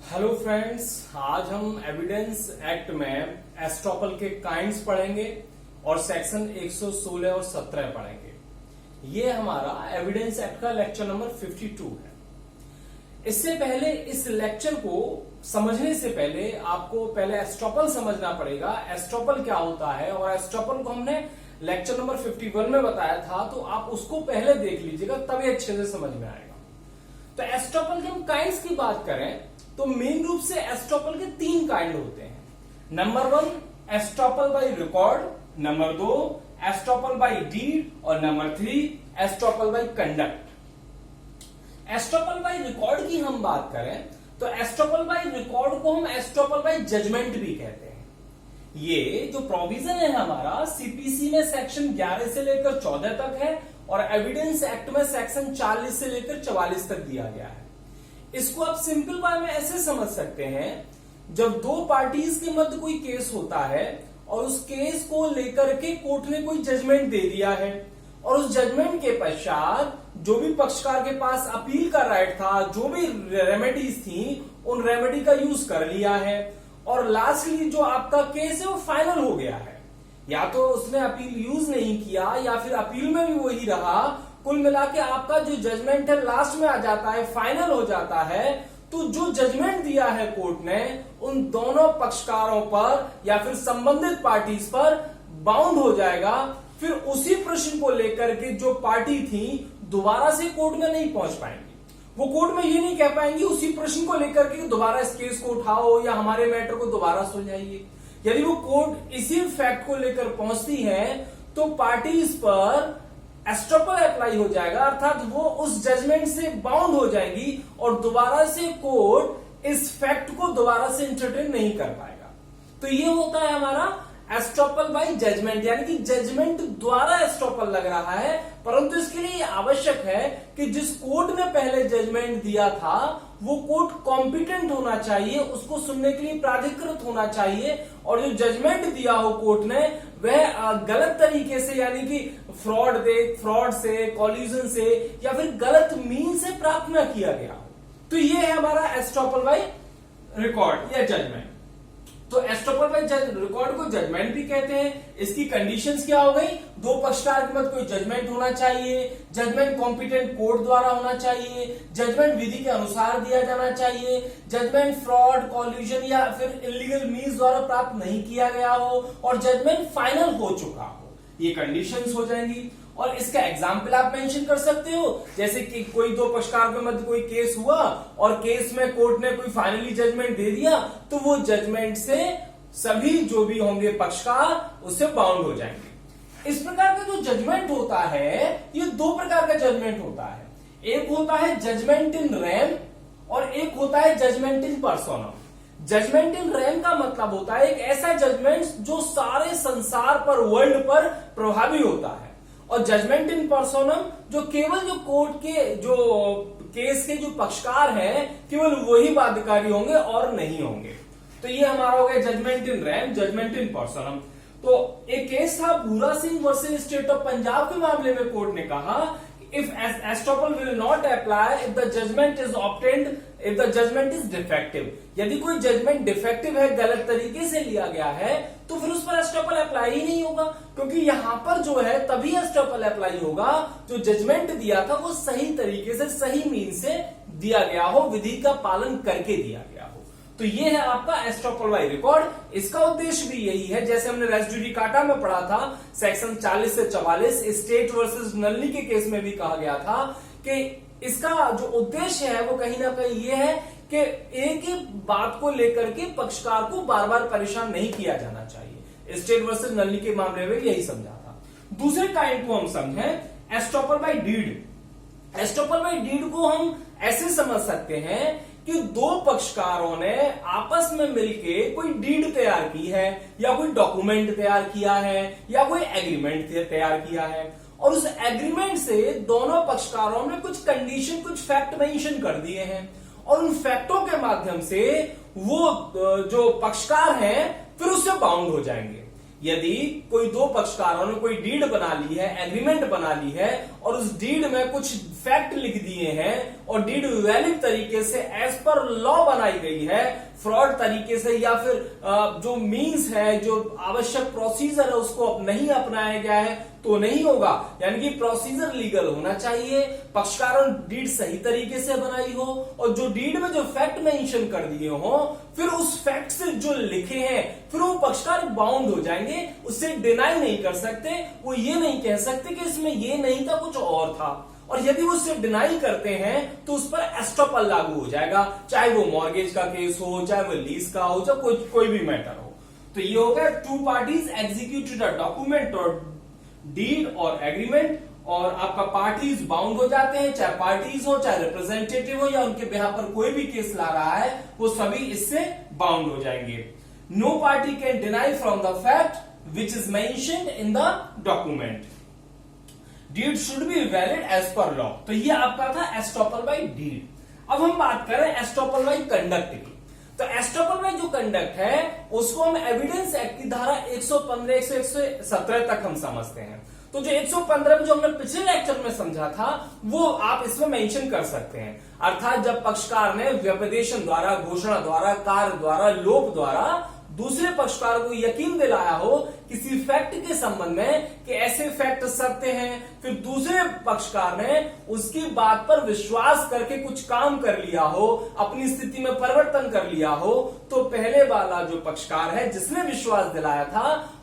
Hello friends, आज हम evidence act में एस्ट्रोपल के काइंड्स पढ़ेंगे और सेक्शन 116 और 17 पढ़ेंगे। ये हमारा एविडेंस एक्ट का लेक्चर नंबर 52 है। इससे पहले इस लेक्चर को समझने से पहले आपको पहले एस्ट्रोपल समझना पड़ेगा। एस्ट्रोपल क्या होता है और एस्ट्रोपल को हमने लेक्चर नंबर 51 में बताया था, तो आप उसको पहले देख लीजिएगा, तभी अच्छे से समझ में आएगा। तो एस्ट्रोपल के हम काइंड्स की बात करें तो मेन रूप से एस्ट्रोपल के 3 काइंड होते हैं। Number 1 estoppel by record, number 2 estoppel by deed और number 3 estoppel by conduct. Estoppel by record की हम बात करें तो एस्ट्रोपल बाय रिकॉर्ड को हम एस्ट्रोपल बाय जजमेंट भी कहते हैं। ये जो प्रोविजन है हमारा सीपीसी में सेक्शन 11 से लेकर 14 तक है और एविडेंस एक्ट में सेक्शन 40 से लेकर 44 तक दिया गया है। इसको आप सिंपल वे में ऐसे समझ सकते हैं, जब दो पार्टीज के मध्य कोई केस होता है और उस केस को लेकर के कोर्ट ने कोई जजमेंट दे दिया है और उस जजमेंट के पश्चात जो भी पक्षकार के पास अपील का राइट था, जो भी रेमेडीज थी, उन रेमेडी का यूज कर लिया है और लास्टली जो आपका केस है वो फाइनल हो गया है। या तो उसने अपील यूज नहीं किया या फिर अपील में भी वही रहा, कुल मिला के आपका जो जजमेंट है लास्ट में आ जाता है, फाइनल हो जाता है। तो जो जजमेंट दिया है कोर्ट ने उन दोनों पक्षकारों पर या फिर संबंधित पार्टीज पर बाउंड हो जाएगा। फिर उसी प्रश्न को लेकर के जो पार्टी थी दोबारा से कोर्ट में नहीं पहुंच पाएंगी। वो कोर्ट में ये नहीं कह पाएंगी उसी प्रश्न को लेकर के दोबारा इस केस को उठाओ या हमारे मैटर को दोबारा सुलझाइए। यदि वो कोर्ट इसी फैक्ट को लेकर पहुंचती है तो पार्टीज पर एस्ट्रोपल अप्लाई हो जाएगा, अर्थात वो उस जजमेंट से बाउंड हो जाएंगी और दोबारा से कोर्ट इस फैक्ट को दोबारा से इंटरटेन नहीं कर पाएगा। तो ये होता है हमारा एस्ट्रोपल बाय जजमेंट, यानी कि जजमेंट द्वारा एस्ट्रोपल लग रहा है। परंतु इसके लिए आवश्यक है कि जिस कोर्ट ने पहले जजमेंट दिया था वो कोर्ट कॉम्पिटेंट होना चाहिए, उसको सुनने के लिए प्राधिकृत होना चाहिए और जो जजमेंट दिया हो कोर्ट ने वह गलत तरीके से, यानी कि फ्रॉड से, कॉल्यूजन से या फिर गलत मीन से प्राप्त न किया गया हो। तो ये है हमारा एस्ट्रोपल बाय रिकॉर्ड या जजमेंट। तो एस्ट्रोपल बाय रिकॉर्ड को जजमेंट भी कहते हैं। इसकी कंडीशंस क्या हो गई? दो पक्षकार के मध्य कोई जजमेंट होना चाहिए, जजमेंट कॉम्पिटेंट कोर्ट द्वारा होना चाहिए, जजमेंट विधि के अनुसार दिया जाना चाहिए, जजमेंट फ्रॉड, कॉल्यूजन या फिर इलीगल मीन्स द्वारा प्राप्त नहीं किया गया हो और जजमेंट फाइनल हो चुका हो। ये कंडीशंस हो जाएंगी। और इसका एग्जाम्पल आप मेंशन कर सकते हो, जैसे कि कोई दो पक्षकार के मध्य कोई केस हुआ और केस में कोर्ट ने कोई फाइनली जजमेंट दे दिया, तो वो जजमेंट से सभी जो भी होंगे पक्षकार उससे बाउंड हो जाएंगे। इस प्रकार का जो जजमेंट होता है ये 2 प्रकार का जजमेंट होता है। एक होता है जजमेंट इन रेम और एक होता है judgement in पर्सोनम। Judgement in rem का मतलब होता है एक ऐसा जजमेंट जो सारे संसार पर, वर्ल्ड पर प्रभावी होता है, और जजमेंट इन पर्सोनम जो केवल जो कोर्ट के जो केस के जो पक्षकार हैं केवल वही बाध्यकारी होंगे और नहीं होंगे। तो ये हमारा हो गया जजमेंट इन रेम, जजमेंट इन पर्सोनम। तो एक केस था भूरा Singh versus state of Punjab के मामले में कोर्ट ने कहा if estoppel will not apply if the judgment is obtained if the judgment is defective। यदि कोई जजमेंट डिफेक्टिव है, गलत तरीके से लिया गया है, तो फिर उस पर एस्ट्रोपल अप्लाई ही नहीं होगा, क्योंकि यहां पर जो है तभी एस्ट्रोपल अप्लाई होगा जो जजमेंट दिया था वो सही तरीके से, सही मीन से दिया गया हो, विधि का पालन करके दिया गया हो। तो ये है आपका एस्ट्रोपल बाय रिकॉर्ड। इसका उद्देश्य भी यही है, जैसे हमने रेस जुडिकाटा में पढ़ा था सेक्शन 40 से 44 स्टेट वर्सेस नल्ली के केस में भी कहा गया था कि इसका जो उद्देश्य है वो कहीं ना कहीं ये है कि एक ही बात को लेकर के पक्षकार को बार बार परेशान नहीं किया जाना चाहिए। स्टेट वर्सेस नल्ली के मामले में यही समझा था। दूसरे काइंड को हम समझें एस्ट्रोपल बाय डीड। एस्ट्रोपल बाय डीड को हम ऐसे समझ सकते हैं कि दो पक्षकारों ने आपस में मिलके कोई डीड तैयार की है या कोई डॉक्यूमेंट तैयार किया है या कोई एग्रीमेंट तैयार किया है और उस एग्रीमेंट से दोनों पक्षकारों ने कुछ कंडीशन, कुछ फैक्ट मेंशन कर दिए हैं और उन फैक्टों के माध्यम से वो जो पक्षकार हैं फिर उससे बाउंड हो जाएंगे। यदि कोई दो पक्षकारों ने कोई डीड बना ली है, एग्रीमेंट बना ली है और उस डीड में कुछ फैक्ट लिख दिए हैं और डीड वैलिड तरीके से एज पर लॉ बनाई गई है, फ्रॉड तरीके से या फिर जो मीन्स है, जो आवश्यक प्रोसीजर है उसको नहीं अपनाया गया है तो नहीं होगा। यानी कि प्रोसीजर लीगल होना चाहिए, पक्षकारों ने डीड सही तरीके से बनाई हो और जो डीड में जो फैक्ट मेंशन कर दिए हो फिर उस फैक्ट से जो लिखे हैं फिर वो पक्षकार बाउंड हो जाएंगे, उससे डिनाई नहीं कर सकते, वो ये नहीं कह सकते कि इसमें ये नहीं था कुछ और था। और यदि वो उससे डिनाई करते हैं तो उस पर एस्टॉपल लागू हो जाएगा, चाहे वो मॉर्गेज का केस हो, चाहे वो लीज का हो, चाहे कोई भी मैटर हो। तो ये हो गया two parties executed a document और डीड और एग्रीमेंट, और आपका पार्टीज बाउंड हो जाते हैं, चाहे पार्टीज हो, चाहे रिप्रेजेंटेटिव हो, या उनके बिहाफ पर कोई भी केस ला रहा है वो सभी इससे बाउंड हो जाएंगे। No party can deny from the fact which is mentioned in the document. Deed should be valid as per law. तो ये आपका था एस्टॉपल बाय डीड। अब हम बात करें एस्टॉपल बाय कंडक्ट की। तो एस्टॉपल बाय जो कंडक्ट है उसको हम एविडेंस एक्ट की धारा 115 से 117 तक हम समझते हैं। तो जो 115 में जो हमने पिछले लेक्चर में समझा था वो आप इसमें मेंशन कर सकते हैं। अर्थात जब पक्षकार ने व्यपदेशन द्वारा, घोषणा द्वारा, कार्य द्वारा, लोप द्वारा दूसरे पक्षकार को यकीन दिलाया हो किसी फैक्ट के संबंध में कि ऐसे फैक्ट सत्य हैं, फिर दूसरे पक्षकार ने उसकी बात पर विश्वास करके कुछ काम कर लिया हो, अपनी स्थिति में परिवर्तन कर लिया हो, तो पहले वाला जो पक्षकार है जिसने विश्वास दिलाया था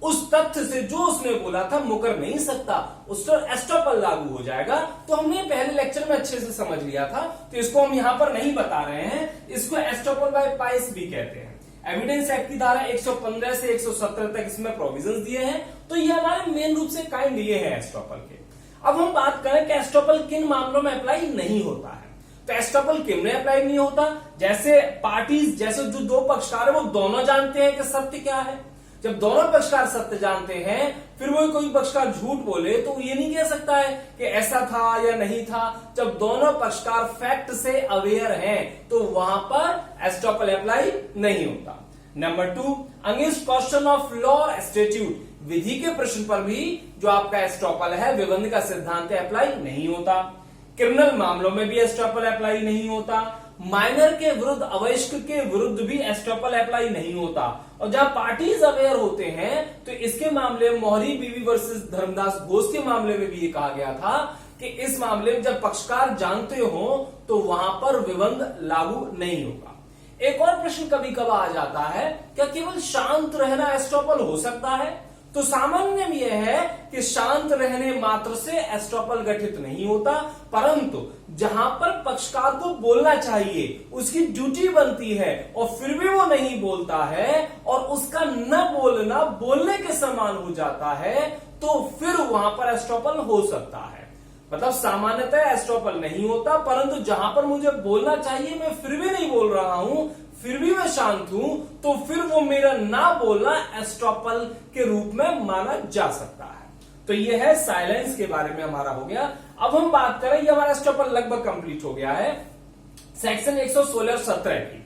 उस तथ्य से जो उसने बोला था मुकर नहीं सकता, उस पर एस्टॉपल लागू हो जाएगा। तो हमने पहले लेक्चर में अच्छे से समझ लिया था, तो इसको हम यहां पर नहीं बता रहे हैं। इसको एस्टॉपल बाय पाइस भी कहते हैं। एविडेंस एक्ट की धारा 115 से 117 तक इसमें प्रोविजंस दिए हैं। तो ये हमारे मेन रूप से काइंड ये है एस्टॉपल के। अब हम बात करें कि एस्टॉपल किन मामलों में अप्लाई नहीं होता है। तो एस्टॉपल किन में अप्लाई नहीं होता? जैसे पार्टीज, जैसे जो दो पक्षकार है वो दोनों जानते हैं कि सत्य क्या है। जब दोनों पक्षकार सत्य जानते हैं फिर वो कोई पक्षकार झूठ बोले तो ये नहीं कह सकता है कि ऐसा था या नहीं था। जब दोनों पक्षकार फैक्ट से अवेयर हैं तो वहां पर एस्टॉपल अप्लाई नहीं होता। Number 2, against question of law और स्टैट्यूट, विधि के प्रश्न पर भी जो आपका एस्टॉपल है, विबंध का सिद्धांत अप्लाई नहीं होता। क्रिमिनल मामलों में भी एस्टॉपल अप्लाई नहीं होता। माइनर के विरुद्ध, अवयस्क के विरुद्ध भी एस्टॉपल अप्लाई नहीं होता। और जहां पार्टीज अवेयर होते हैं तो इसके मामले में मोहरी बीवी वर्सेस धर्मदास घोष के मामले में भी ये कहा गया था कि इस मामले में जब पक्षकार जानते हो तो वहां पर विबंध लागू नहीं होगा। एक और प्रश्न कभी कभार आ जाता है, क्या केवल शांत रहना एस्टॉपल हो सकता है? तो सामान्य यह है कि शांत रहने मात्र से एस्टॉपल गठित नहीं होता, परंतु जहां पर पक्षकार को बोलना चाहिए, उसकी ड्यूटी बनती है और फिर भी वो नहीं बोलता है और उसका न बोलना बोलने के समान हो जाता है, तो फिर वहां पर एस्टॉपल हो सकता है। मतलब सामान्यतः एस्टॉपल नहीं होता, परंतु जहां पर मुझे बोलना चाहिए मैं फिर भी नहीं बोल रहा हूं, फिर भी मैं शांत हूं, तो फिर वो मेरा ना बोलना एस्टॉपल के रूप में माना जा सकता है। तो ये है साइलेंस के बारे में हमारा हो गया। अब हम बात करें, ये हमारा एस्टॉपल लगभग कंप्लीट हो गया है, सेक्शन 116 और 17 की।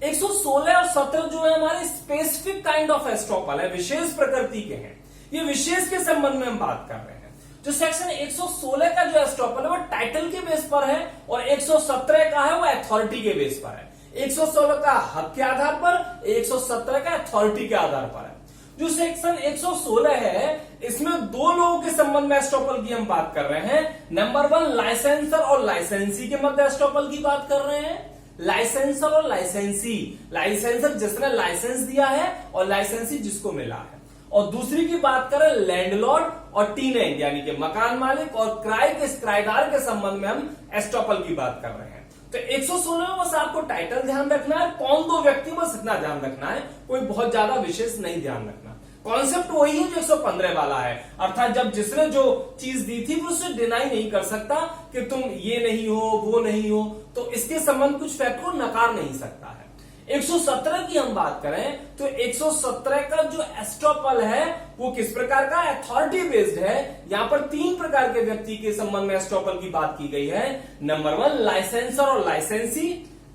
116 और 17 जो है हमारे स्पेसिफिक काइंड ऑफ एस्टॉपल है, विशेष प्रकृति के हैं। ये विशेष के संबंध में हम बात कर रहे हैं। जो सेक्शन 116 का जो एस्टॉपल है वो टाइटल के बेस पर है और 117 का है वो अथॉरिटी के बेस पर है। 116 का हक के आधार पर, 117 का अथॉरिटी के आधार पर है। जो सेक्शन 116 है इसमें दो लोगों के संबंध में एस्टॉपल की हम बात कर रहे हैं। नंबर 1, लाइसेंसर और लाइसेंसी के मध्य एस्टॉपल की बात कर रहे हैं। लाइसेंसर और लाइसेंसी, लाइसेंसर जिसने लाइसेंस दिया है और लाइसेंसी जिसको मिला है। और दूसरी की बात करें लैंडलॉर्ड और टीनेंट यानी कि मकान मालिक और किराएदार के संबंध में हम एस्टॉपल की बात कर रहे हैं। तो 116 में बस आपको टाइटल ध्यान रखना है, कौन दो व्यक्ति, बस इतना ध्यान रखना है, कोई बहुत ज्यादा विशेष नहीं ध्यान रखना। कॉन्सेप्ट वही है जो 115 वाला है, अर्थात जब जिसने जो चीज दी थी वो उससे डिनाई नहीं कर सकता कि तुम ये नहीं हो वो नहीं हो, तो इसके संबंध कुछ फैक्ट को नकार नहीं सकता है। 117 की हम बात करें तो 117 का जो एस्टॉपल है वो किस प्रकार का, अथॉरिटी बेस्ड है। यहां पर 3 प्रकार के व्यक्ति के संबंध में एस्टॉपल की बात की गई है। नंबर 1, लाइसेंसर और लाइसेंसी।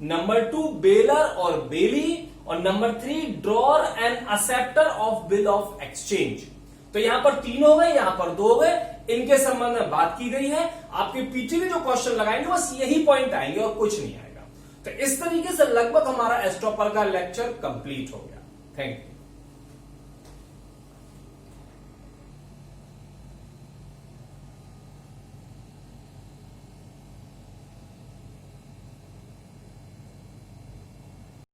नंबर 2, बेलर और बेली। और number 3, drawer and acceptor of bill of exchange. तो यहां पर 3 हो गए, यहां पर 2 हो गए। इनके संबंध में बात की गई है। आपके पीटी में जो क्वेश्चन लगाएंगे बस यही पॉइंट आएंगे और कुछ नहीं आएगा। तो इस तरीके से लगभग हमारा एस्ट्रोपल का लेक्चर कंप्लीट हो गया। Thank you.